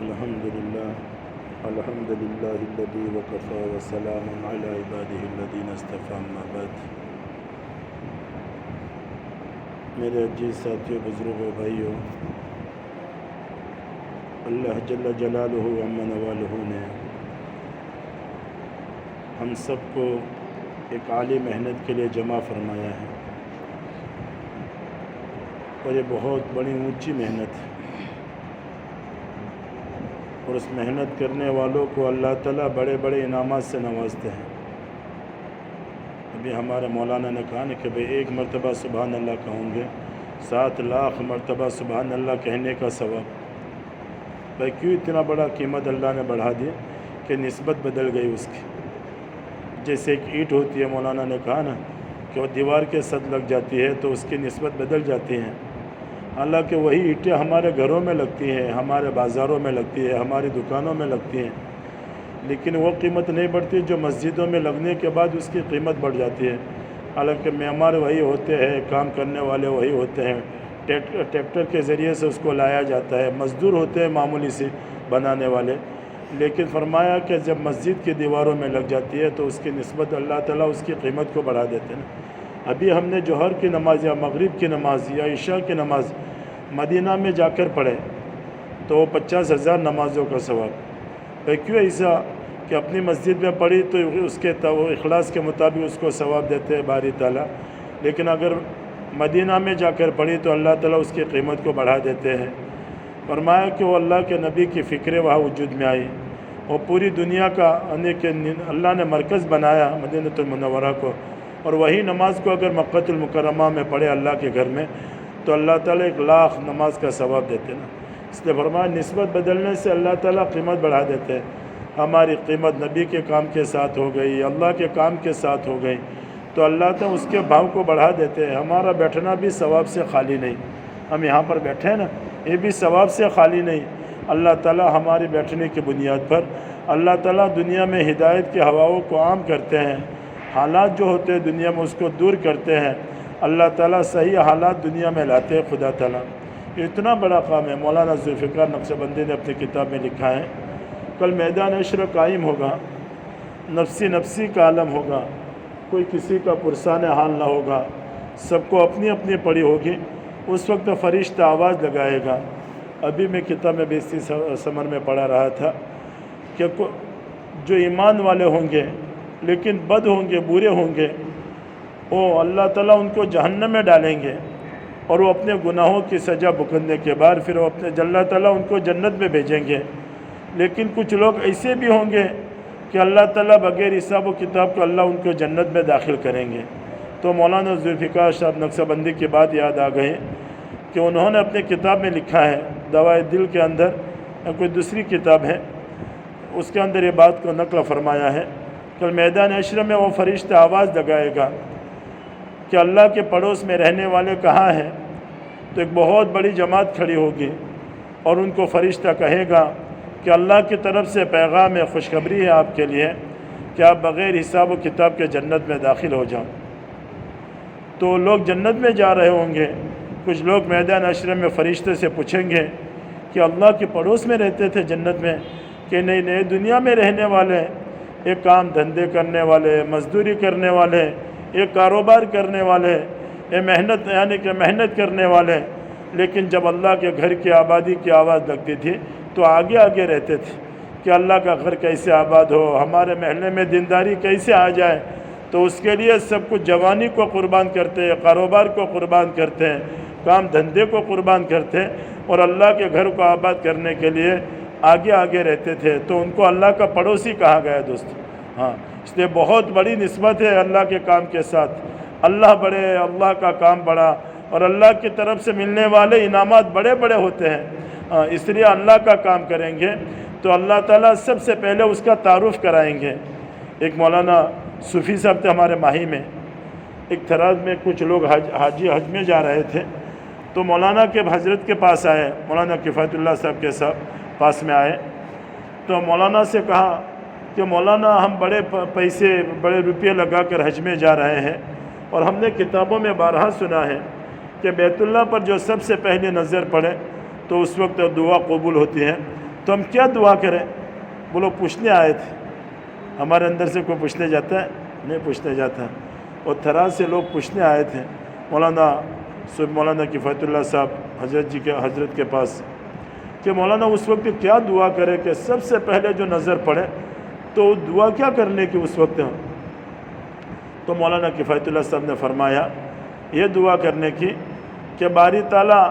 الحمد لله الذي وكفى وسلام على عباده الذين اصطفى اما بعد۔ میرے عزیز ساتھیوں، بزرگوں، بھائیوں، اللہ جل جلالہ عما نوالہ نے ہم سب کو ایک عالی محنت کے لیے جمع فرمایا ہے، اور یہ بہت بڑی اونچی محنت ہے، اور اس محنت کرنے والوں کو اللہ تعالیٰ بڑے بڑے انعامات سے نوازتے ہیں۔ ابھی ہمارے مولانا نے کہا نا کہ بھئی 1 مرتبہ سبحان اللہ کہوں گے 7 لاکھ مرتبہ سبحان اللہ کہنے کا ثواب۔ بھئی کیوں اتنا بڑا قیمت اللہ نے بڑھا دی کہ نسبت بدل گئی اس کی۔ جیسے ایک اینٹ ہوتی ہے، مولانا نے کہا نا کہ وہ دیوار کے ساتھ لگ جاتی ہے تو اس کی نسبت بدل جاتی ہے۔ حالانکہ وہی اینٹیں ہمارے گھروں میں لگتی ہیں، ہمارے بازاروں میں لگتی ہے، ہماری دکانوں میں لگتی ہیں، لیکن وہ قیمت نہیں بڑھتی جو مسجدوں میں لگنے کے بعد اس کی قیمت بڑھ جاتی ہے۔ حالانکہ معمار وہی ہوتے ہیں، کام کرنے والے وہی ہوتے ہیں، ٹریکٹر کے ذریعے سے اس کو لایا جاتا ہے، مزدور ہوتے ہیں معمولی سے بنانے والے، لیکن فرمایا کہ جب مسجد کی دیواروں میں لگ جاتی ہے تو اس کی نسبت اللہ تعالیٰ اس کی قیمت کو بڑھا دیتے ہیں۔ ابھی ہم نے جوہر کی نماز یا مغرب کی نماز یا عشاء کی نماز مدینہ میں جا کر پڑھے تو وہ 50,000 نمازوں کا ثواب۔ کیوں ایسا کہ اپنی مسجد میں پڑھی تو اس کے اخلاص کے مطابق اس کو ثواب دیتے ہیں باری تعالیٰ، لیکن اگر مدینہ میں جا کر پڑھی تو اللہ تعالیٰ اس کی قیمت کو بڑھا دیتے ہیں۔ فرمایا کہ وہ اللہ کے نبی کی فکریں وہاں وجود میں آئی، وہ پوری دنیا کا اللہ نے مرکز بنایا مدینہ المنورہ کو، اور وہی نماز کو اگر مکہ المکرمہ میں پڑھے اللہ کے گھر میں تو اللہ تعالیٰ 1 لاکھ نماز کا ثواب دیتے نا۔ اس لیے فرمایا نسبت بدلنے سے اللہ تعالیٰ قیمت بڑھا دیتے ہیں۔ ہماری قیمت نبی کے کام کے ساتھ ہو گئی، اللہ کے کام کے ساتھ ہو گئی تو اللہ تعالیٰ اس کے بھاؤ کو بڑھا دیتے ہیں۔ ہمارا بیٹھنا بھی ثواب سے خالی نہیں، ہم یہاں پر بیٹھے ہیں نا، یہ بھی ثواب سے خالی نہیں۔ اللہ تعالیٰ ہماری بیٹھنے کی بنیاد پر اللہ تعالیٰ دنیا میں ہدایت کی ہواؤں کو عام کرتے ہیں، حالات جو ہوتے ہیں دنیا میں اس کو دور کرتے ہیں، اللہ تعالیٰ صحیح حالات دنیا میں لاتے ہیں۔ خدا تعالیٰ یہ اتنا بڑا کام ہے۔ مولانا ذوالفقار نقشبندی نے اپنی کتاب میں لکھا ہے، کل میدان حشر قائم ہوگا، نفسی نفسی کا عالم ہوگا، کوئی کسی کا پرسان حال نہ ہوگا، سب کو اپنی اپنی پڑی ہوگی۔ اس وقت فرشتہ آواز لگائے گا۔ ابھی میں کتاب میں 20 سمر میں پڑھا رہا تھا کہ جو ایمان والے ہوں گے لیکن بد ہوں گے، برے ہوں گے، وہ اللہ تعالیٰ ان کو جہنم میں ڈالیں گے، اور وہ اپنے گناہوں کی سزا بھگتنے کے بعد پھر وہ اللہ تعالیٰ ان کو جنت میں بھیجیں گے۔ لیکن کچھ لوگ ایسے بھی ہوں گے کہ اللہ تعالیٰ بغیر حساب و کتاب کو اللہ ان کو جنت میں داخل کریں گے۔ تو مولانا ذوالفقار صاحب نقشبندی کی بات یاد آ گئی کہ انہوں نے اپنے کتاب میں لکھا ہے، دوائے دل کے اندر، کوئی دوسری کتاب ہے اس کے اندر یہ بات کو نقل فرمایا ہے، کل میدان حشر میں وہ فرشتہ آواز لگائے گا کہ اللہ کے پڑوس میں رہنے والے کہاں ہیں؟ تو ایک بہت بڑی جماعت کھڑی ہوگی اور ان کو فرشتہ کہے گا کہ اللہ کی طرف سے پیغام ہے، خوشخبری ہے آپ کے لیے کہ آپ بغیر حساب و کتاب کے جنت میں داخل ہو جاؤ۔ تو لوگ جنت میں جا رہے ہوں گے، کچھ لوگ میدان حشر میں فرشتے سے پوچھیں گے کہ اللہ کے پڑوس میں رہتے تھے جنت میں، کہ نہیں نئے دنیا میں رہنے والے، ایک کام دھندے کرنے والے، مزدوری کرنے والے، ایک کاروبار کرنے والے، محنت یعنی کہ محنت کرنے والے، لیکن جب اللہ کے گھر کی آبادی کی آواز لگتی تھی تو آگے آگے رہتے تھے کہ اللہ کا گھر کیسے آباد ہو، ہمارے محلے میں دینداری کیسے آ جائے، تو اس کے لیے سب کچھ جوانی کو قربان کرتے ہیں، کاروبار کو قربان کرتے ہیں، کام دھندے کو قربان کرتے ہیں، اور اللہ کے گھر کو آباد کرنے کے لیے آگے آگے رہتے تھے، تو ان کو اللہ کا پڑوسی کہا گیا دوست۔ ہاں، اس لیے بہت بڑی نسبت ہے اللہ کے کام کے ساتھ۔ اللہ بڑے، اللہ کا کام بڑا، اور اللہ کی طرف سے ملنے والے انعامات بڑے بڑے ہوتے ہیں۔ اس لیے اللہ کا کام کریں گے تو اللہ تعالیٰ سب سے پہلے اس کا تعارف کرائیں گے۔ ایک مولانا صوفی صاحب تھے ہمارے ماہی میں، ایک تھراز میں کچھ لوگ حج میں جا رہے تھے، تو مولانا کے حضرت کے پاس آئے، مولانا کفایت اللہ صاحب کے پاس میں آئے، تو مولانا سے کہا کہ مولانا ہم بڑے پیسے بڑے روپے لگا کر حج میں جا رہے ہیں، اور ہم نے کتابوں میں بارہا سنا ہے کہ بیت اللہ پر جو سب سے پہلے نظر پڑے تو اس وقت دعا قبول ہوتی ہے۔ تو ہم کیا دعا کریں؟ وہ لوگ پوچھنے آئے تھے. ہمارے اندر سے کوئی پوچھنے جاتا ہے؟ نہیں پوچھنے جاتا. اور تھراس سے لوگ پوچھنے آئے تھے مولانا کفایت اللہ صاحب حضرت کے پاس کہ مولانا اس وقت کیا دعا کرے کہ سب سے پہلے جو نظر پڑے تو دعا کیا کرنے کی اس وقت. تو مولانا کفایت اللہ صاحب نے فرمایا یہ دعا کرنے کی کہ باری تعالیٰ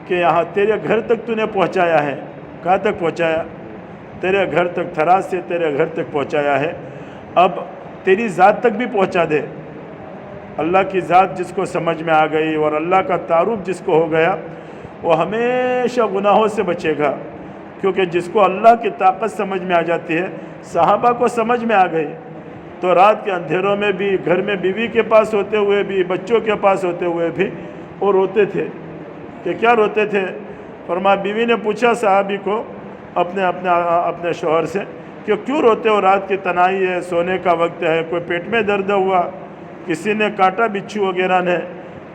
کہ یہاں تیرے گھر تک تو نے پہنچایا ہے. کہاں تک پہنچایا؟ تیرے گھر تک. تھراس سے تیرے گھر تک پہنچایا ہے. اب تیری ذات تک بھی پہنچا دے. اللہ کی ذات جس کو سمجھ میں آ گئی اور اللہ کا تعارف جس کو ہو گیا وہ ہمیشہ گناہوں سے بچے گا. کیونکہ جس کو اللہ کی طاقت سمجھ میں آ جاتی ہے، صحابہ کو سمجھ میں آ گئی تو رات کے اندھیروں میں بھی، گھر میں بیوی کے پاس ہوتے ہوئے بھی، بچوں کے پاس ہوتے ہوئے بھی وہ روتے تھے. کہ کیا روتے تھے؟ فرمایا بیوی نے پوچھا صحابی کو اپنے شوہر سے کہ کیوں روتے ہو؟ رات کی تنہائی ہے، سونے کا وقت ہے، کوئی پیٹ میں درد ہوا، کسی نے کاٹا بچھو وغیرہ نے؟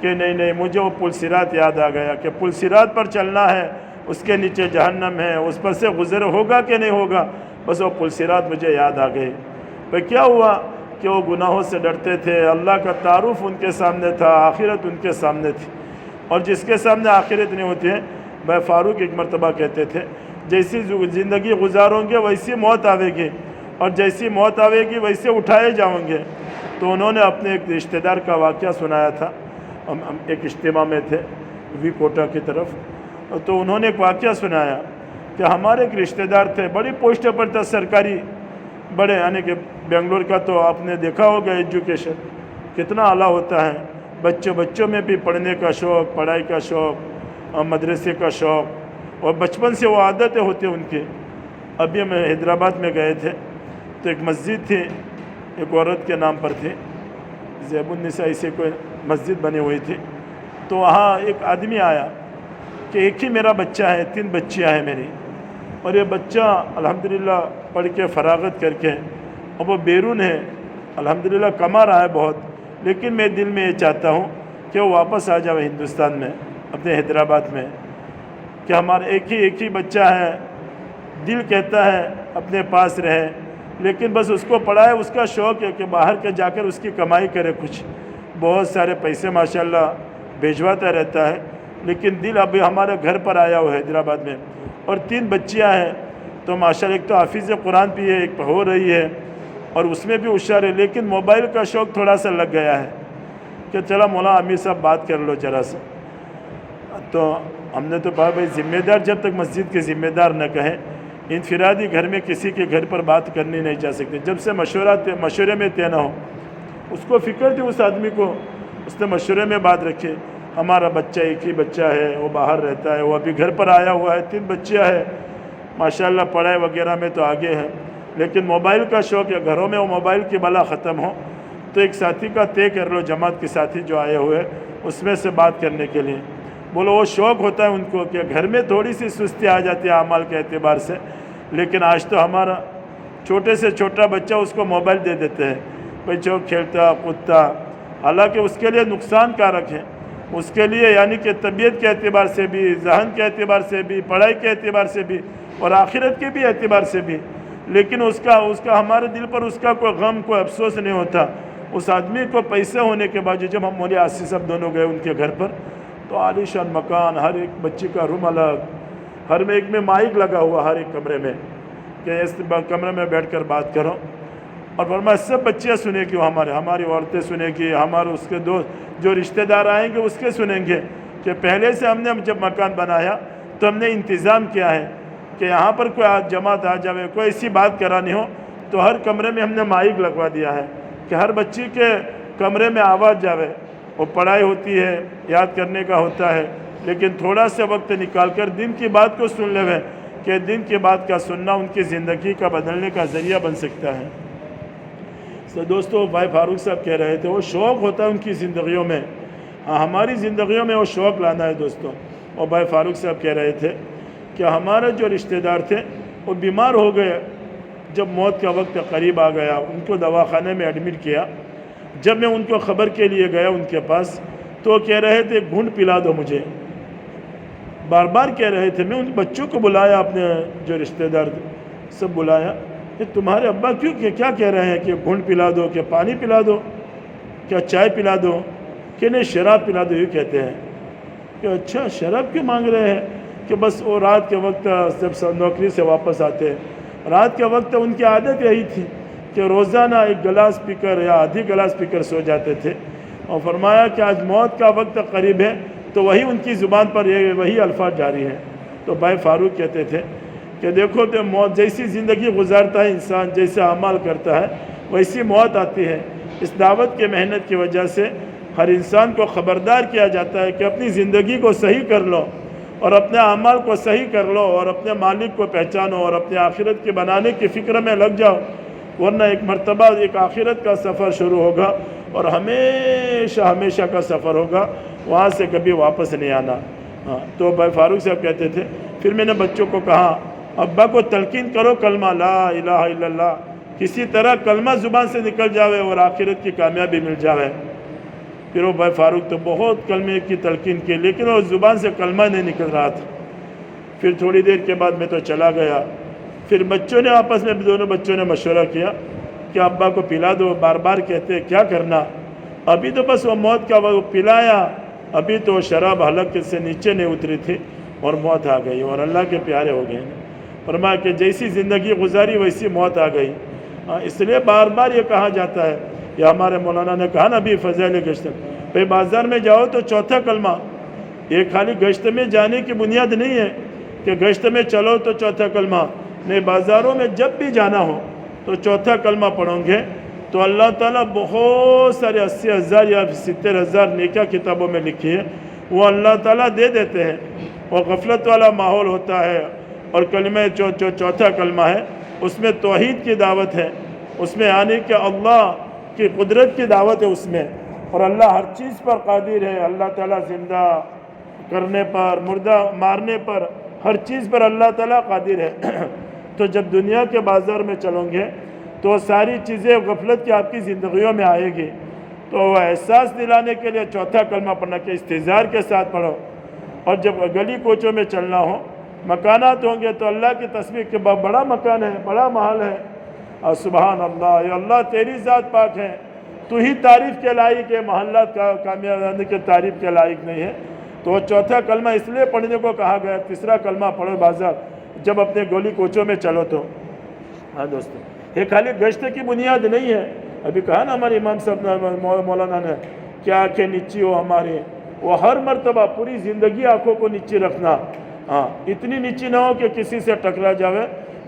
کہ نہیں مجھے وہ پل صراط یاد آ گیا کہ پل صراط پر چلنا ہے، اس کے نیچے جہنم ہے، اس پر سے گزر ہوگا کہ نہیں ہوگا. بس وہ پل صراط مجھے یاد آ گئی. پھر کیا ہوا کہ وہ گناہوں سے ڈرتے تھے. اللہ کا تعارف ان کے سامنے تھا، آخرت ان کے سامنے تھی. اور جس کے سامنے آخرت نہیں ہوتی ہے، بھائی فاروق ایک مرتبہ کہتے تھے جیسی زندگی گزاروں گے ویسی موت آوے گی، اور جیسی موت آوے گی ویسے اٹھائے جاؤں گے. تو انہوں نے اپنے ایک رشتہ دار کا واقعہ سنایا تھا. ہم ایک اجتماع میں تھے وی کوٹا کی طرف، تو انہوں نے ایک واقعہ سنایا کہ ہمارے ایک رشتہ دار تھے، بڑی پوسٹ پر تھا سرکاری، بڑے، یعنی کہ بنگلور کا تو آپ نے دیکھا ہوگا ایجوکیشن کتنا اعلیٰ ہوتا ہے. بچوں میں بھی پڑھنے کا شوق، پڑھائی کا شوق، مدرسے کا شوق، اور بچپن سے وہ عادتیں ہوتی ہیں ان کی. ابھی ہم حیدرآباد میں گئے تھے تو ایک مسجد تھی، ایک عورت کے نام پر تھی، زیب النساء سے کوئی مسجد بنی ہوئی تھی. تو وہاں ایک آدمی آیا کہ ایک ہی میرا بچہ ہے، 3 بچیاں ہیں میری، اور یہ بچہ الحمدللہ پڑھ کے فراغت کر کے اب وہ بیرون ہے، الحمدللہ کما رہا ہے بہت، لیکن میں دل میں یہ چاہتا ہوں کہ وہ واپس آ جائے ہندوستان میں، اپنے حیدرآباد میں، کہ ہمارا ایک ہی بچہ ہے. دل کہتا ہے اپنے پاس رہے، لیکن بس اس کو پڑھائے، اس کا شوق ہے کہ باہر کے جا کر اس کی کمائی کرے، کچھ بہت سارے پیسے ماشاءاللہ بھیجواتا رہتا ہے، لیکن دل ابھی ہمارے گھر پر آیا ہوا ہے حیدرآباد میں. اور 3 بچیاں ہیں تو ماشاءاللہ ایک تو حافظ قرآن بھی ہے، ایک ہو رہی ہے اور اس میں بھی ہوشیار ہے، لیکن موبائل کا شوق تھوڑا سا لگ گیا ہے کہ چلا مولانا امیر صاحب بات کر لو ذرا سا. تو ہم نے تو کہا بھائی ذمہ دار جب تک مسجد کے ذمہ دار نہ کہیں، انفرادی گھر میں کسی کے گھر پر بات کرنی نہیں جا سکتی جب سے مشورے میں طے نہ ہو. اس کو فکر تھی اس آدمی کو، اس نے مشورے میں بات رکھی. ہمارا بچہ ایک ہی بچہ ہے، وہ باہر رہتا ہے، وہ ابھی گھر پر آیا ہوا ہے، 3 بچیاں ہیں، ماشاءاللہ پڑھائی وغیرہ میں تو آگے ہیں، لیکن موبائل کا شوق ہے. گھروں میں وہ موبائل کی بلا ختم ہو تو ایک ساتھی کا طے کر لو، جماعت کے ساتھی جو آئے ہوئے اس میں سے بات کرنے کے لیے. بولو وہ شوق ہوتا ہے ان کو کہ گھر میں تھوڑی سی سستی آ جاتی ہے اعمال کے اعتبار سے، لیکن آج تو ہمارا چھوٹے سے چھوٹا بچہ اس کو موبائل دے دیتے ہیں، بھائی جو کھیلتا کودتا، حالانکہ اس کے لیے نقصان کارک ہے، اس کے لیے یعنی کہ طبیعت کے اعتبار سے بھی، ذہن کے اعتبار سے بھی، پڑھائی کے اعتبار سے بھی اور آخرت کے بھی اعتبار سے بھی. لیکن اس کا ہمارے دل پر اس کا کوئی غم، کوئی افسوس نہیں ہوتا. اس آدمی کو پیسے ہونے کے بعد جب ہم مولوی آصف صاحب دونوں گئے ان کے گھر پر، تو عالیشان مکان، ہر ایک بچی کا روم الگ، ہر میں ایک میں مائک لگا ہوا ہر ایک کمرے میں کہ اس کمرے میں بیٹھ کر بات کرو. اور فرمایا سب بچیاں سنیں گی، ہماری عورتیں سنیں گی، ہمارے اس کے دوست جو رشتہ دار آئیں گے اس کے سنیں گے کہ پہلے سے ہم نے جب مکان بنایا تو ہم نے انتظام کیا ہے کہ یہاں پر کوئی جماعت آ جائے، کوئی ایسی بات کرانی ہو تو ہر کمرے میں ہم نے مائک لگوا دیا ہے کہ ہر بچی کے کمرے میں آواز جاوے. وہ پڑھائی ہوتی ہے، یاد کرنے کا ہوتا ہے، لیکن تھوڑا سا وقت نکال کر دن کی بات کو سن لے کہ دن کی بات کا سننا ان کی زندگی کا بدلنے کا ذریعہ بن سکتا ہے. تو دوستو بھائی فاروق صاحب کہہ رہے تھے وہ شوق ہوتا ہے ان کی زندگیوں میں. ہماری زندگیوں میں وہ شوق لانا ہے دوستو. اور بھائی فاروق صاحب کہہ رہے تھے کہ ہمارے جو رشتہ دار تھے وہ بیمار ہو گئے، جب موت کا وقت قریب آ گیا ان کو دواخانے میں ایڈمٹ کیا. جب میں ان کو خبر کے لیے گیا ان کے پاس تو وہ کہہ رہے تھے گھونٹ پلا دو مجھے، بار بار کہہ رہے تھے. میں ان بچوں کو بلایا, اپنے جو رشتہ دار سب بلایا, کہ تمہارے ابا کیا کہہ رہے ہیں کہ گھونٹ پلا دو, کہ پانی پلا دو, کیا چائے پلا دو, کہ نہیں شراب پلا دو, یہ کہتے ہیں. کہ اچھا شراب کیوں مانگ رہے ہیں؟ کہ بس وہ رات کے وقت جب نوکری سے واپس آتے ہیں, رات کے وقت ان کی عادت یہی تھی کہ روزانہ ایک گلاس پی کر یا آدھی گلاس پی کر سو جاتے تھے. اور فرمایا کہ آج موت کا وقت قریب ہے تو وہی ان کی زبان پر وہی الفاظ جاری ہیں. تو بھائی فاروق کہتے تھے کہ دیکھو تو موت جیسی زندگی گزارتا ہے انسان, جیسے اعمال کرتا ہے ویسی موت آتی ہے. اس دعوت کے محنت کی وجہ سے ہر انسان کو خبردار کیا جاتا ہے کہ اپنی زندگی کو صحیح کر لو اور اپنے اعمال کو صحیح کر لو اور اپنے مالک کو پہچانو اور اپنے آخرت کے بنانے کی فکر میں لگ جاؤ, ورنہ ایک مرتبہ ایک آخرت کا سفر شروع ہوگا اور ہمیشہ کا سفر ہوگا, وہاں سے کبھی واپس نہیں آنا. تو بھائی فاروق صاحب کہتے تھے پھر میں نے بچوں کو کہا ابا کو تلقین کرو کلمہ لا الہ الا اللہ, کسی طرح کلمہ زبان سے نکل جاوے اور آخرت کی کامیابی مل جاوے. پھر وہ بھائی فاروق تو بہت کلمے کی تلقین کی, لیکن وہ زبان سے کلمہ نہیں نکل رہا تھا. پھر تھوڑی دیر کے بعد میں تو چلا گیا. پھر بچوں نے آپس میں دونوں بچوں نے مشورہ کیا کہ ابا کو پلا دو, بار بار کہتے کیا کرنا, ابھی تو بس وہ موت کا وہ پلایا, ابھی تو شراب حلق سے نیچے نہیں اتری تھی اور موت آ گئی اور اللہ کے پیارے ہو گئے. فرمایا کہ جیسی زندگی گزاری ویسی موت آ گئی. اس لیے بار بار یہ کہا جاتا ہے, یہ ہمارے مولانا نے کہا نا بھی فضائل گشت, بھائی بازار میں جاؤ تو چوتھا کلمہ, یہ خالی گشت میں جانے کی بنیاد نہیں ہے کہ گشت میں چلو تو چوتھا کلمہ نہیں, بازاروں میں جب بھی جانا ہو تو چوتھا کلمہ پڑھو گے تو اللہ تعالیٰ بہت سارے 80,000 یا 70,000 نیکیاں کتابوں میں لکھی ہے, وہ اللہ تعالیٰ دے دیتے ہیں. اور غفلت والا ماحول ہوتا ہے, اور کلمہ چوتھا کلمہ ہے اس میں توحید کی دعوت ہے, اس میں یعنی کہ اللہ کی قدرت کی دعوت ہے اس میں, اور اللہ ہر چیز پر قادر ہے. اللہ تعالیٰ زندہ کرنے پر, مردہ مارنے پر, ہر چیز پر اللہ تعالیٰ قادر ہے. تو جب دنیا کے بازار میں چلیں گے تو ساری چیزیں غفلت کی آپ کی زندگیوں میں آئے گی, تو وہ احساس دلانے کے لیے چوتھا کلمہ پڑھنا کہ استحضار کے ساتھ پڑھو. اور جب گلی کوچوں میں چلنا ہو, مکانات ہوں گے تو اللہ کی تسبیح کہ بڑا مکان ہے, بڑا محل ہے, اور سبحان اللہ, یا اللہ تیری ذات پاک ہے, تو ہی تعریف کے لائق ہے, محلات کا کامیابی کے تعریف کے لائق نہیں ہے. تو وہ چوتھا کلمہ اس لیے پڑھنے کو کہا گیا. تیسرا کلمہ پڑھو بازار جب اپنے گلی کوچوں میں چلو تو. ہاں دوستو, یہ خالی گشت کی بنیاد نہیں ہے. ابھی کہا نا ہمارے امام صاحب مولانا نے کہ آنکھیں نیچی ہو ہماری, وہ ہر مرتبہ پوری زندگی آنکھوں کو نیچی رکھنا. ہاں, اتنی نیچی نہ ہو کہ کسی سے ٹکرا جاوے,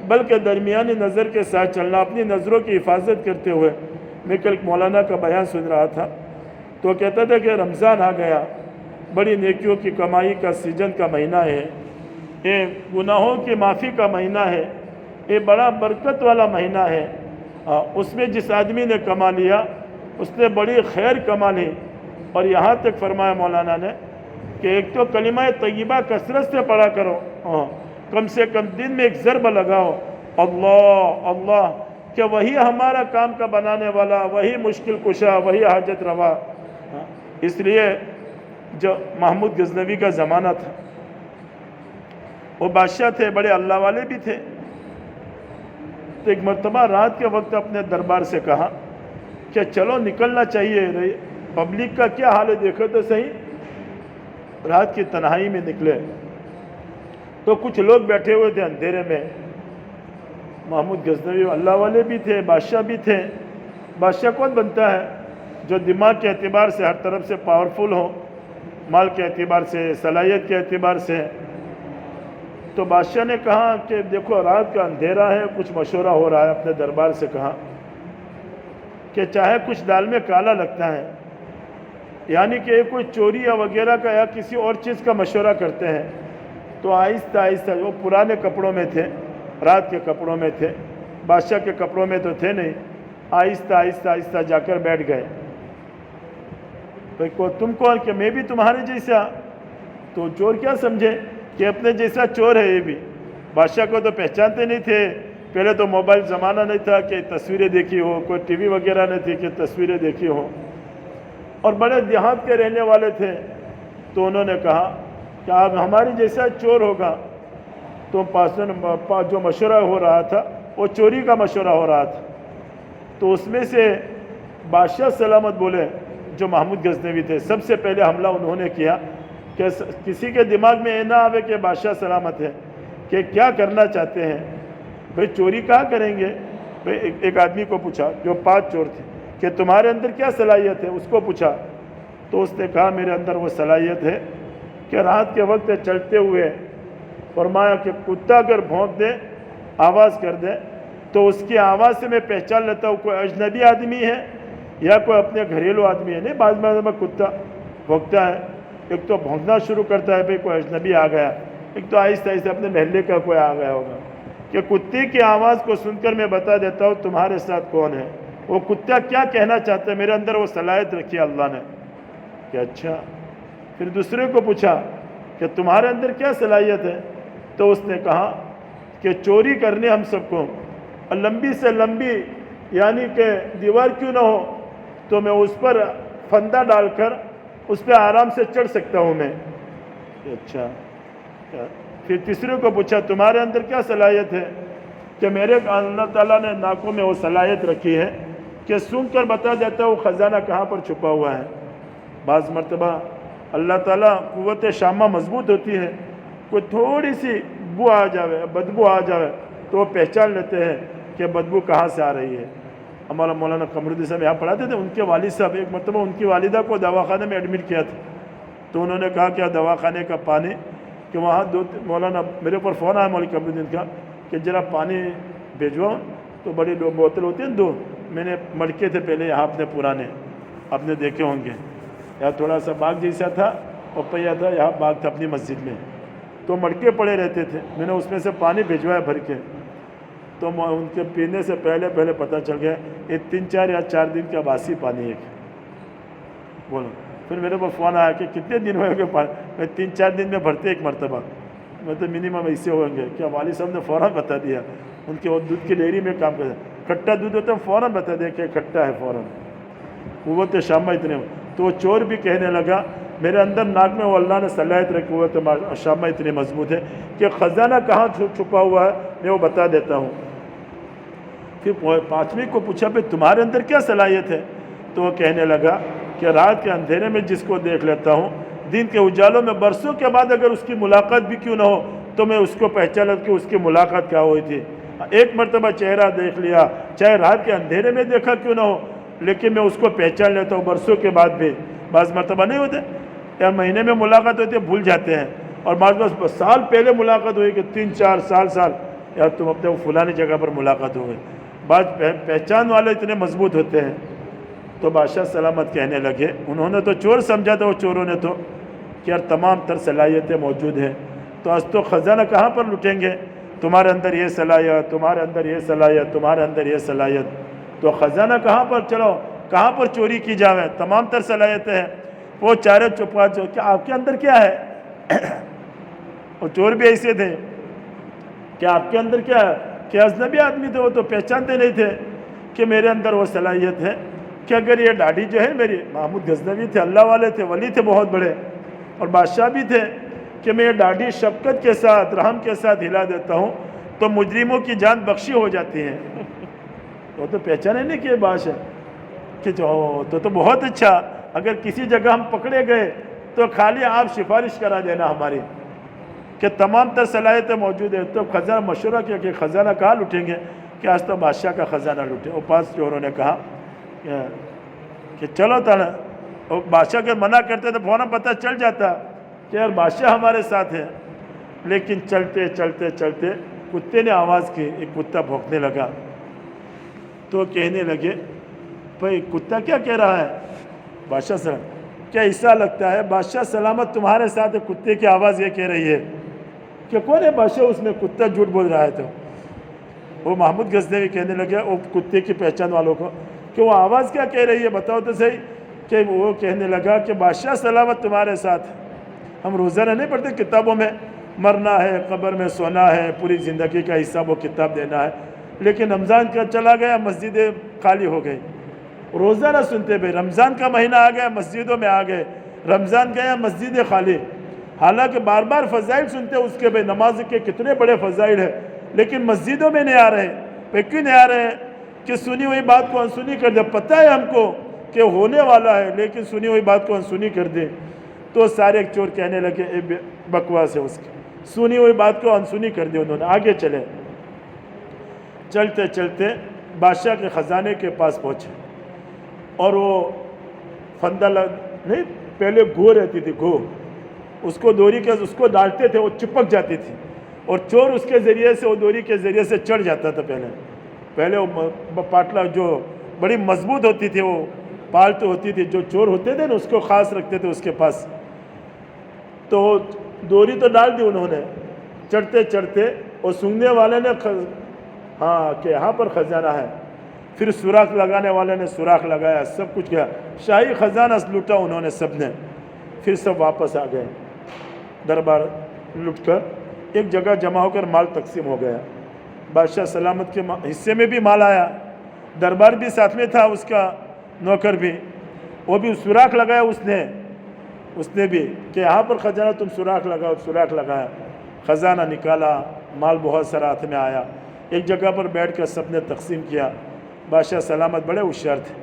بلکہ درمیانی نظر کے ساتھ چلنا, اپنی نظروں کی حفاظت کرتے ہوئے. میں کل مولانا کا بیان سن رہا تھا تو کہتا تھا کہ رمضان آ گیا, بڑی نیکیوں کی کمائی کا سیزن کا مہینہ ہے, یہ گناہوں کی معافی کا مہینہ ہے, یہ بڑا برکت والا مہینہ ہے. اس میں جس آدمی نے کما لیا اس نے بڑی خیر کما لی. اور یہاں تک فرمایا مولانا نے کہ ایک تو کلمہ طیبہ کثرت سے پڑھا کرو, کم سے کم دن میں ایک ضرب لگاؤ, اللہ اللہ, کہ وہی ہمارا کام کا بنانے والا, وہی مشکل کشا, وہی حاجت روا. اس لیے جو محمود غزنوی کا زمانہ تھا, وہ بادشاہ تھے, بڑے اللہ والے بھی تھے. تو ایک مرتبہ رات کے وقت اپنے دربار سے کہا کہ چلو نکلنا چاہیے, پبلک کا کیا حال ہے دیکھو تو صحیح. رات کی تنہائی میں نکلے تو کچھ لوگ بیٹھے ہوئے تھے اندھیرے میں. محمود غزنوی اللہ والے بھی تھے, بادشاہ بھی تھے. بادشاہ کون بنتا ہے؟ جو دماغ کے اعتبار سے ہر طرف سے پاورفل ہو, مال کے اعتبار سے, صلاحیت کے اعتبار سے. تو بادشاہ نے کہا کہ دیکھو رات کا اندھیرا ہے, کچھ مشورہ ہو رہا ہے. اپنے دربار سے کہا کہ چاہے کچھ دال میں کالا لگتا ہے, یعنی کہ کوئی چوری یا وغیرہ کا یا کسی اور چیز کا مشورہ کرتے ہیں. تو آہستہ آہستہ, وہ پرانے کپڑوں میں تھے, رات کے کپڑوں میں تھے, بادشاہ کے کپڑوں میں تو تھے نہیں, آہستہ آہستہ آہستہ جا کر بیٹھ گئے. تو تم کون؟ کہ میں بھی تمہارے جیسا. تو چور کیا سمجھے کہ اپنے جیسا چور ہے یہ بھی. بادشاہ کو تو پہچانتے نہیں تھے. پہلے تو موبائل زمانہ نہیں تھا کہ تصویریں دیکھی ہو, کوئی ٹی وی وغیرہ نہیں تھی کہ تصویریں دیکھی ہو, اور بڑے دیہات کے رہنے والے تھے. تو انہوں نے کہا کہ آپ ہماری جیسا چور ہوگا. تو جو مشورہ ہو رہا تھا وہ چوری کا مشورہ ہو رہا تھا. تو اس میں سے بادشاہ سلامت بولے جو محمود غزنوی تھے, سب سے پہلے حملہ انہوں نے کیا کہ کسی کے دماغ میں یہ نہ آوے کہ بادشاہ سلامت ہے کہ کیا کرنا چاہتے ہیں بھئی, چوری کہاں کریں گے. بھئی ایک آدمی کو پوچھا جو 5 چور تھے کہ تمہارے اندر کیا صلاحیت ہے, اس کو پوچھا. تو اس نے کہا میرے اندر وہ صلاحیت ہے کہ رات کے وقت چلتے ہوئے فرمایا کہ کتا اگر بھونک دے, آواز کر دے, تو اس کی آواز سے میں پہچان لیتا ہوں کوئی اجنبی آدمی ہے یا کوئی اپنے گھریلو آدمی ہے. نہیں, بعض میں کتا بھونکتا ہے, ایک تو بھونکنا شروع کرتا ہے بھئی کوئی اجنبی آ گیا, ایک تو آہستہ آہستہ اپنے محلے کا کوئی آ گیا ہوگا. کہ کتے کی آواز کو سن کر میں بتا دیتا ہوں تمہارے ساتھ کون ہے, وہ کتا کیا کہنا چاہتا ہے, میرے اندر وہ صلاحیت رکھی ہے اللہ نے. کہ اچھا. پھر دوسرے کو پوچھا کہ تمہارے اندر کیا صلاحیت ہے, تو اس نے کہا کہ چوری کرنے ہم سب کو لمبی سے لمبی یعنی کہ دیوار کیوں نہ ہو تو میں اس پر پھندا ڈال کر اس پہ آرام سے چڑھ سکتا ہوں میں. اچھا. پھر تیسرے کو پوچھا تمہارے اندر کیا صلاحیت ہے, کہ میرے اللہ تعالیٰ نے ناکوں میں وہ صلاحیت رکھی ہے کہ سن کر بتا دیتا ہوں خزانہ کہاں پر چھپا ہوا ہے. بعض مرتبہ اللہ تعالیٰ قوت شامہ مضبوط ہوتی ہے, کوئی تھوڑی سی بو آ جاوے, بدبو آ جاوے تو وہ پہچان لیتے ہیں کہ بدبو کہاں سے آ رہی ہے. ہمارا مولانا قمرالدین صاحب یہاں پڑھاتے تھے, ان کے والد صاحب ایک مرتبہ ان کی والدہ کو دواخانے میں ایڈمٹ کیا تھا. تو انہوں نے کہا کہ دواخانے کا پانی, کہ وہاں مولانا میرے اوپر فون آیا مولانا قمرالدین کا کہ ذرا پانی بھیجواؤ. تو بڑی بوتل ہوتی ہیں 2, میں نے مڑکے تھے پہلے یہاں اپنے پرانے, آپ نے دیکھے ہوں گے, یہاں تھوڑا سا باغ جیسا تھا, پپیا تھا, یہاں باغ تھا اپنی مسجد میں, تو مڑکے پڑے رہتے تھے. میں نے اس میں سے پانی بھیجوایا بھر کے. تو ان کے پینے سے پہلے پتہ چل گیا یہ 3-4 یا 4 دن کا باسی پانی ہے. بولو. پھر میرے کو فون آیا کہ کتنے دن ہوئے گے پانی, میں 3-4 دن میں بھرتے ایک مرتبہ, مطلب منیمم ایسے ہوئیں گے. کیا والد صاحب نے فوراً بتا دیا, ان کے وہ دودھ کی ڈیری میں کام کرتے, کھٹا دودھ ہوتا ہے فوراً بتا دیا کہ کھٹا ہے فوراً. قوت شامہ اتنے. تو وہ چور بھی کہنے لگا میرے اندر ناک میں وہ اللہ نے صلاحیت رکھی, قوت شامہ اتنی مضبوط ہے کہ خزانہ کہاں چھپا ہوا ہے میں وہ بتا دیتا ہوں. پھر 5ویں کو پوچھا پھر تمہارے اندر کیا صلاحیت ہے, تو وہ کہنے لگا کہ رات کے اندھیرے میں جس کو دیکھ لیتا ہوں, دن کے اجالوں میں برسوں کے بعد اگر اس کی ملاقات بھی کیوں نہ ہو تو میں اس کو پہچانا کہ اس کی ملاقات کیا ہوئی تھی. ایک مرتبہ چہرہ دیکھ لیا, چاہے رات کے اندھیرے میں دیکھا کیوں نہ ہو, لیکن میں اس کو پہچان لیتا ہوں برسوں کے بعد بھی. بعض مرتبہ نہیں ہوتے, یا مہینے میں ملاقات ہوتی ہے بھول جاتے ہیں, اور بعض سال پہلے ملاقات ہوئی کہ 3-4 سال یا تم اپنے فلانی جگہ پر ملاقات ہو گئی. بعض پہچان والے اتنے مضبوط ہوتے ہیں. تو بادشاہ سلامت کہنے لگے, انہوں نے تو چور سمجھا تھا وہ چوروں نے تو, کہ یار تمام تر صلاحیتیں موجود ہیں, تو آج تو خزانہ کہاں پر لٹیں گے, تمہارے اندر یہ صلاحیت, تمہارے اندر یہ صلاحیت, تمہارے اندر یہ صلاحیت, تو خزانہ کہاں پر چلو کہاں پر چوری کی جاوے, تمام تر صلاحیتیں ہیں. وہ چارے چپا کہ آپ کے اندر کیا ہے. وہ چور بھی ایسے تھے کہ آپ کے اندر کیا ہے, کہ اجنبی آدمی تھے, وہ تو پہچانتے نہیں تھے کہ میرے اندر وہ صلاحیت ہے کہ اگر یہ داڑھی جو ہے میری, محمود غزنوی تھے, اللہ والے تھے, ولی تھے بہت بڑے, اور بادشاہ بھی تھے, کہ میں یہ داڑھی شفقت کے ساتھ رحم کے ساتھ ہلا دیتا ہوں تو مجرموں کی جان بخشی ہو جاتی ہے. وہ تو پہچانے نہیں کہ بادشاہ کہ تو بہت اچھا, اگر کسی جگہ ہم پکڑے گئے تو خالی آپ سفارش کرا دینا ہماری کہ تمام تر صلاحیتیں موجود ہیں. تو خزانہ مشورہ کیا کہ خزانہ کہاں لوٹیں گے, کہ آج تو بادشاہ کا خزانہ لوٹے. وہ 5 چوروں نے کہا کہ چلو تعالیٰ, اور بادشاہ اگر منع کرتے تو فوراً پتہ چل جاتا کہ یار بادشاہ ہمارے ساتھ ہے. لیکن چلتے چلتے چلتے کتے نے آواز کی, ایک کتا بھونکنے لگا. تو کہنے لگے بھائی کتا کیا کہہ رہا ہے, بادشاہ سلام کیا ایسا لگتا ہے بادشاہ سلامت تمہارے ساتھ ہے, کتے کی آواز یہ کہہ رہی ہے کہ کون ہے بادشاہ, اس میں کتا جھوٹ بول رہا ہے. تو وہ محمود غزنوی کہنے لگے وہ کتے کی پہچان والوں کو کہ وہ آواز کیا کہہ رہی ہے بتاؤ تو صحیح. کہ وہ کہنے لگا کہ بادشاہ سلامت تمہارے ساتھ ہے. ہم روزانہ نہیں پڑھتے کتابوں میں مرنا ہے, قبر میں سونا ہے, پوری زندگی کا حصہ وہ کتاب دینا ہے, لیکن رمضان کا چلا گیا مسجدیں خالی ہو گئی. روزانہ سنتے بھائی رمضان کا مہینہ آ گیا مسجدوں میں آ گئے, رمضان گیا مسجدیں خالی. حالانکہ بار بار فضائل سنتے اس کے، بھائی نماز کے کتنے بڑے فضائل ہیں، لیکن مسجدوں میں نہیں آ رہے. بھائی کیوں نہیں آ رہے ہیں؟ کہ سنی ہوئی بات کو انسنی کر دے. پتہ ہے ہم کو کہ ہونے والا ہے، لیکن سنی ہوئی بات کو انسنی کر دے. تو سارے چور کہنے لگے بکواس ہے اس کی، سنی ہوئی بات کو انسنی کر دی انہوں نے. آگے چلے، چلتے چلتے بادشاہ کے خزانے کے پاس پہنچے، اور وہ فندہ نہیں، پہلے گو رہتی تھی، گو، اس کو دوری کے اس کو ڈالتے تھے، وہ چپک جاتی تھی، اور چور اس کے ذریعے سے، وہ دوری کے ذریعے سے چڑھ جاتا تھا. پہلے وہ پاٹلا جو بڑی مضبوط ہوتی تھی، وہ پالتو ہوتی تھی، جو چور ہوتے تھے نا اس کو خاص رکھتے تھے اس کے پاس. تو دوری تو ڈال دی انہوں نے، چڑھتے چڑھتے، اور سونگنے والے نے ہاں کہ یہاں پر خزانہ ہے. پھر سوراخ لگانے والے نے سوراخ لگایا، سب کچھ کیا، شاہی خزانہ لوٹا انہوں نے سب نے. پھر سب واپس آ گئے، دربار لٹ کر ایک جگہ جمع ہو کر مال تقسیم ہو گیا. بادشاہ سلامت کے حصے میں بھی مال آیا، دربار بھی ساتھ میں تھا، اس کا نوکر بھی، وہ بھی سوراخ لگایا اس نے بھی کہ یہاں پر خزانہ، تم سوراخ لگاؤ. سوراخ لگایا، خزانہ نکالا، مال بہت سارا ہاتھ میں آیا. ایک جگہ پر بیٹھ کر سب نے تقسیم کیا. بادشاہ سلامت بڑے ہوشیار تھے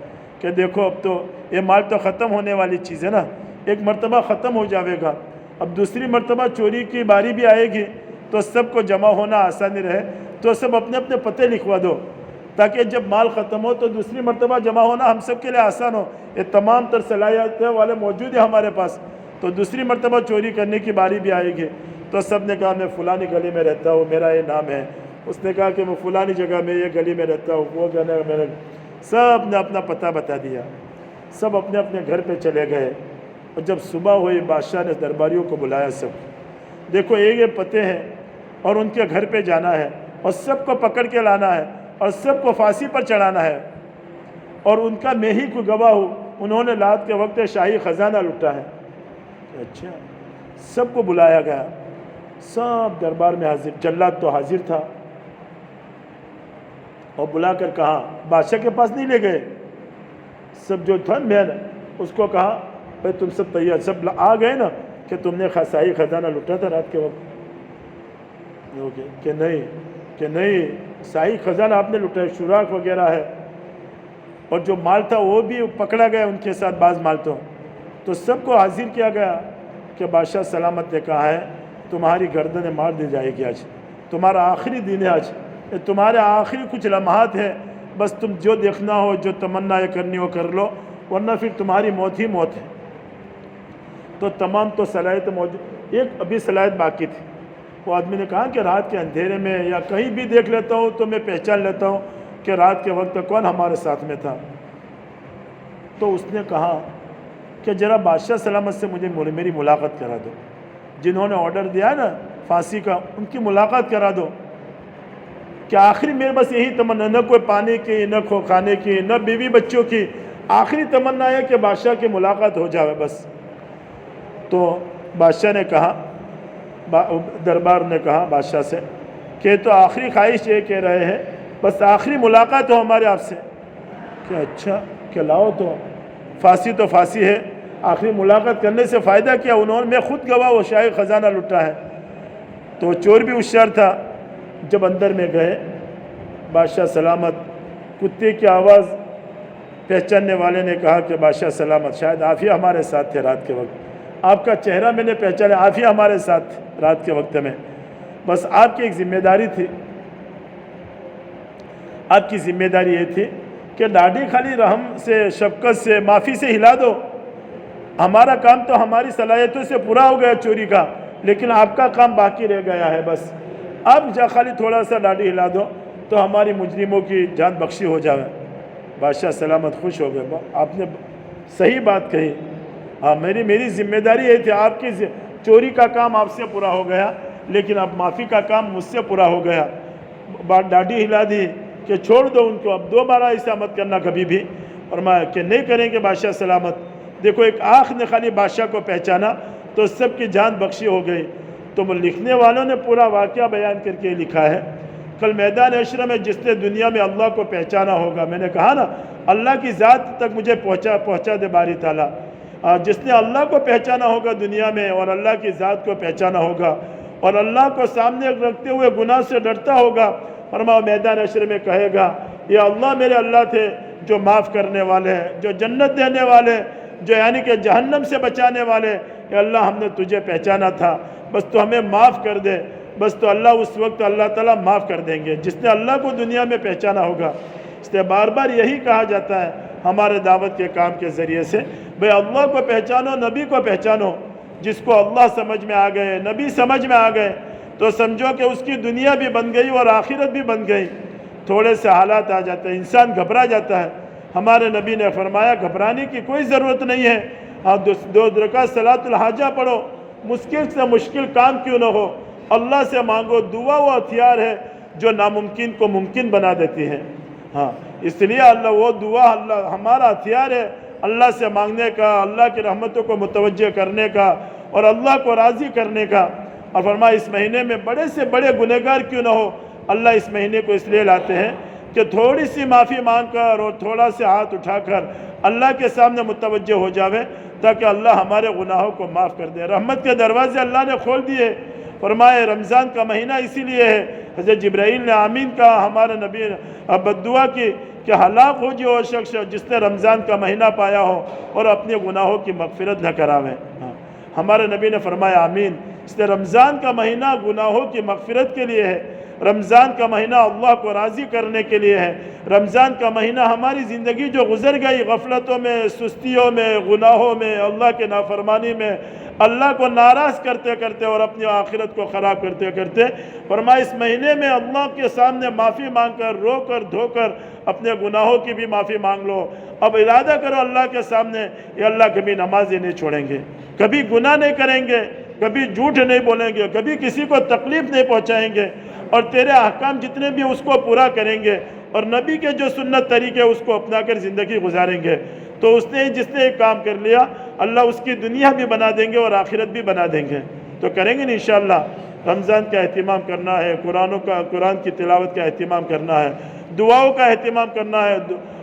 کہ دیکھو اب تو یہ مال تو ختم ہونے والی چیز ہے نا، ایک مرتبہ ختم ہو جاوے گا، اب دوسری مرتبہ چوری کی باری بھی آئے گی، تو سب کو جمع ہونا آسانی رہے. تو سب اپنے اپنے پتے لکھوا دو، تاکہ جب مال ختم ہو تو دوسری مرتبہ جمع ہونا ہم سب کے لیے آسان ہو. یہ تمام تر صلاحیتیں والے موجود ہیں ہمارے پاس، تو دوسری مرتبہ چوری کرنے کی باری بھی آئے گی. تو سب نے کہا میں فلانی گلی میں رہتا ہوں، میرا یہ نام ہے. اس نے کہا کہ میں فلانی جگہ میں یہ گلی میں رہتا ہوں، وہ کہنا میرا. سب نے اپنا پتہ بتا دیا، سب اپنے اپنے گھر پہ چلے گئے. اور جب صبح ہوئی بادشاہ نے درباریوں کو بلایا، سب دیکھو یہ پتے ہیں اور ان کے گھر پہ جانا ہے، اور سب کو پکڑ کے لانا ہے، اور سب کو پھانسی پر چڑھانا ہے. اور ان کا میں ہی کوئی گواہ ہوں، انہوں نے رات کے وقت شاہی خزانہ لوٹا ہے. اچھا، سب کو بلایا گیا، سب دربار میں حاضر. جلاد تو حاضر تھا، اور بلا کر کہا، بادشاہ کے پاس نہیں لے گئے، سب جو تھا میں اس کو کہا بھائی تم سب تیار، سب آ گئے نا کہ تم نے شاہی خزانہ لوٹا تھا رات کے وقت؟ کہ نہیں شاہی خزانہ آپ نے لوٹا ہے، سوراخ وغیرہ ہے، اور جو مال تھا وہ بھی پکڑا گیا ان کے ساتھ بعض مال. تو سب کو حاضر کیا گیا کہ بادشاہ سلامت نے کہا ہے تمہاری گردنیں مار دی جائے گی، آج تمہارا آخری دن ہے، آج تمہارے آخری کچھ لمحات ہیں، بس تم جو دیکھنا ہو، جو تمنا کرنی ہو کر لو، ورنہ پھر تمہاری موت ہی موت ہے. تو تمام تو صلاحیت موجود، ایک ابھی صلاحیت باقی تھی. وہ آدمی نے کہا کہ رات کے اندھیرے میں یا کہیں بھی دیکھ لیتا ہوں تو میں پہچان لیتا ہوں کہ رات کے وقت کون ہمارے ساتھ میں تھا. تو اس نے کہا کہ ذرا بادشاہ سلامت سے مجھے میری ملاقات کرا دو، جنہوں نے آرڈر دیا ہے نا پھانسی کا، ان کی ملاقات کرا دو. کہ آخری میرے بس یہی تمنا، نہ کوئی پانی کی، نہ کھانے کی، نہ بیوی بچوں کی، آخری تمنا ہے کہ بادشاہ کی ملاقات ہو جاوے بس. تو بادشاہ نے کہا، دربار نے کہا بادشاہ سے کہ تو آخری خواہش یہ کہہ رہے ہیں بس آخری ملاقات ہو ہمارے آپ سے. کہ اچھا، کہ لاؤ تو پھانسی تو پھانسی ہے، آخری ملاقات کرنے سے فائدہ کیا، انہوں نے، میں خود گواہ وہ شاہی خزانہ لوٹا ہے. تو چور بھی ہوشیار تھا. جب اندر میں گئے، بادشاہ سلامت، کتے کی آواز پہچاننے والے نے کہا کہ بادشاہ سلامت شاید آپ ہی ہمارے ساتھ تھے رات کے وقت، آپ کا چہرہ میں نے پہچانا، آپ ہی ہمارے ساتھ تھے رات کے وقت میں. بس آپ کی ایک ذمہ داری تھی، آپ کی ذمہ داری یہ تھی کہ داڑھی خالی رحم سے، شفقت سے، معافی سے ہلا دو. ہمارا کام تو ہماری صلاحیتوں سے پورا ہو گیا چوری کا، لیکن آپ کا کام باقی رہ گیا ہے. بس آپ خالی تھوڑا سا داڑھی ہلا دو تو ہماری مجرموں کی جان بخشی ہو جائے. بادشاہ سلامت خوش ہو گئے، آپ نے صحیح بات کہی. ہاں، میری ذمہ داری یہ تھی، آپ کی چوری کا کام آپ سے پورا ہو گیا، لیکن اب معافی کا کام مجھ سے پورا ہو گیا. داڑھی ہلا دی کہ چھوڑ دو ان کو، اب دوبارہ ایسا مت کرنا کبھی بھی. اور میں کہ نہیں کریں گے بادشاہ سلامت. دیکھو ایک آنکھ نے خالی بادشاہ کو پہچانا تو سب کی جان بخشی ہو گئی. تو لکھنے والوں نے پورا واقعہ بیان کر کے لکھا ہے. کل میدان حشر میں جس نے دنیا میں اللہ کو پہچانا ہوگا، میں نے کہا نا اللہ کی ذات تک مجھے پہنچا دے باری تعالیٰ. جس نے اللہ کو پہچانا ہوگا دنیا میں اور اللہ کی ذات کو پہچانا ہوگا اور اللہ کو سامنے رکھتے ہوئے گناہ سے ڈرتا ہوگا، فرمایا میدان حشر میں کہے گا یا اللہ میرے اللہ تھے جو معاف کرنے والے ہیں، جو جنت دینے والے، جو یعنی کہ جہنم سے بچانے والے، کہ اللہ ہم نے تجھے پہچانا تھا، بس تو ہمیں معاف کر دے۔ بس تو اللہ اس وقت اللہ تعالیٰ معاف کر دیں گے جس نے اللہ کو دنیا میں پہچانا ہوگا۔ اس لیے بار بار یہی کہا جاتا ہے ہمارے دعوت کے کام کے ذریعے سے، بھئی اللہ کو پہچانو، نبی کو پہچانو۔ جس کو اللہ سمجھ میں آ گئے، نبی سمجھ میں آ گئے، تو سمجھو کہ اس کی دنیا بھی بن گئی اور آخرت بھی بن گئی۔ تھوڑے سے حالات آ جاتے ہیں، انسان گھبرا جاتا ہے۔ ہمارے نبی نے فرمایا گھبرانے کی کوئی ضرورت نہیں ہے، آپ دو رکعت صلاۃ الحاجہ پڑھو، مشکل سے مشکل کام کیوں نہ ہو، اللہ سے مانگو۔ دعا وہ ہتھیار ہے جو ناممکن کو ممکن بنا دیتی ہے۔ ہاں، اس لیے اللہ وہ دعا اللہ ہمارا ہتھیار ہے، اللہ سے مانگنے کا، اللہ کی رحمتوں کو متوجہ کرنے کا اور اللہ کو راضی کرنے کا۔ اور فرمایا اس مہینے میں بڑے سے بڑے گنہگار کیوں نہ ہو، اللہ اس مہینے کو اس لیے لاتے ہیں کہ تھوڑی سی معافی مانگ کر اور تھوڑا سے ہاتھ اٹھا کر اللہ کے سامنے متوجہ ہو جاوے، تاکہ اللہ ہمارے گناہوں کو معاف کر دے۔ رحمت کے دروازے اللہ نے کھول دیے۔ فرمائے رمضان کا مہینہ اسی لیے ہے، حضرت جبرائیل نے آمین کہا، ہمارے نبی نے بددعا کی کہ ہلاک ہو جو شخص جس نے رمضان کا مہینہ پایا ہو اور اپنے گناہوں کی مغفرت نہ کراوے۔ ہمارے نبی نے فرمایا آمین۔ اس لیے رمضان کا مہینہ گناہوں کی مغفرت کے لیے ہے، رمضان کا مہینہ اللہ کو راضی کرنے کے لیے ہے۔ رمضان کا مہینہ ہماری زندگی جو گزر گئی غفلتوں میں، سستیوں میں، گناہوں میں، اللہ کے نافرمانی میں، اللہ کو ناراض کرتے کرتے اور اپنی آخرت کو خراب کرتے کرتے، فرمایا اس مہینے میں اللہ کے سامنے معافی مانگ کر، رو کر دھو کر اپنے گناہوں کی بھی معافی مانگ لو۔ اب ارادہ کرو اللہ کے سامنے، یا اللہ کبھی نمازیں نہیں چھوڑیں گے، کبھی گناہ نہیں کریں گے، کبھی جھوٹ نہیں بولیں گے، کبھی کسی کو تکلیف نہیں پہنچائیں گے، اور تیرے احکام جتنے بھی اس کو پورا کریں گے، اور نبی کے جو سنت طریقے اس کو اپنا کر زندگی گزاریں گے۔ تو اس نے جس نے ایک کام کر لیا، اللہ اس کی دنیا بھی بنا دیں گے اور آخرت بھی بنا دیں گے۔ تو کریں گے نا انشاءاللہ۔ رمضان کا اہتمام کرنا ہے، قرآن کی تلاوت کا اہتمام کرنا ہے، دعاؤں کا اہتمام کرنا ہے،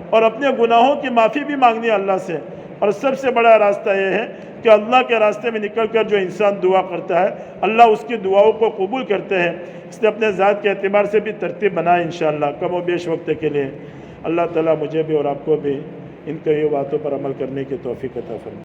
اور اپنے گناہوں کی معافی بھی مانگنی ہے اللہ سے۔ اور سب سے بڑا راستہ یہ ہے کہ اللہ کے راستے میں نکل کر جو انسان دعا کرتا ہے، اللہ اس کی دعاؤں کو قبول کرتے ہیں۔ اس نے اپنے ذات کے اعتبار سے بھی ترتیب بنائے انشاءاللہ کم و بیش وقت کے لیے۔ اللہ تعالیٰ مجھے بھی اور آپ کو بھی ان کئی باتوں پر عمل کرنے کی توفیق عطا فرمائے۔